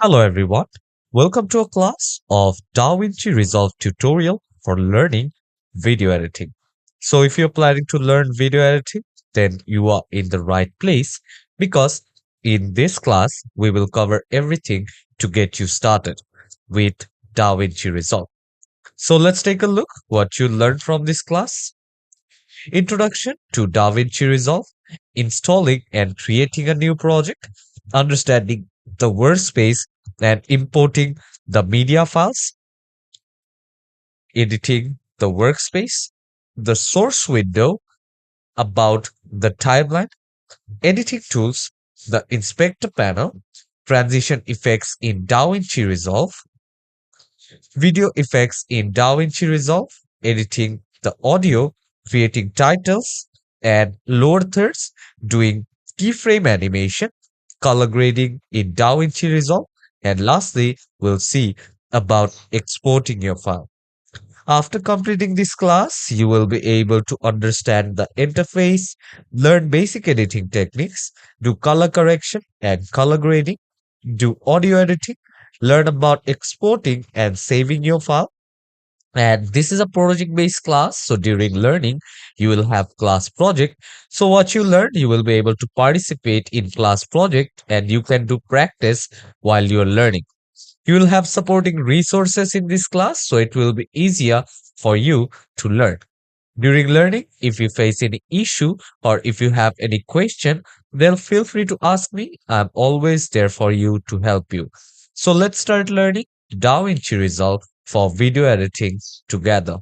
Hello everyone. Welcome to a class of DaVinci Resolve tutorial for learning video editing. So if you're planning to learn video editing, then you are in the right place because in this class we will cover everything to get you started with DaVinci Resolve. So let's take a look what you learned from this class. Introduction to DaVinci Resolve, installing and creating a new project, understanding the workspace and importing the media files, editing the workspace, the source window, about the timeline, editing tools, the inspector panel, transition effects in DaVinci Resolve, video effects in DaVinci Resolve, editing the audio, creating titles and lower thirds, doing keyframe animation, color grading in DaVinci Resolve, and lastly, we'll see about exporting your file. After completing this class, you will be able to understand the interface, learn basic editing techniques, do color correction and color grading, do audio editing, learn about exporting and saving your file. And this is a project based class. So during learning, you will have class project. So what you learn, you will be able to participate in class project and you can do practice while you're learning. You will have supporting resources in this class, so it will be easier for you to learn. During learning, if you face any issue or if you have any question, then feel free to ask me. I'm always there for you to help you. So let's start learning DaVinci Resolve for video editing together.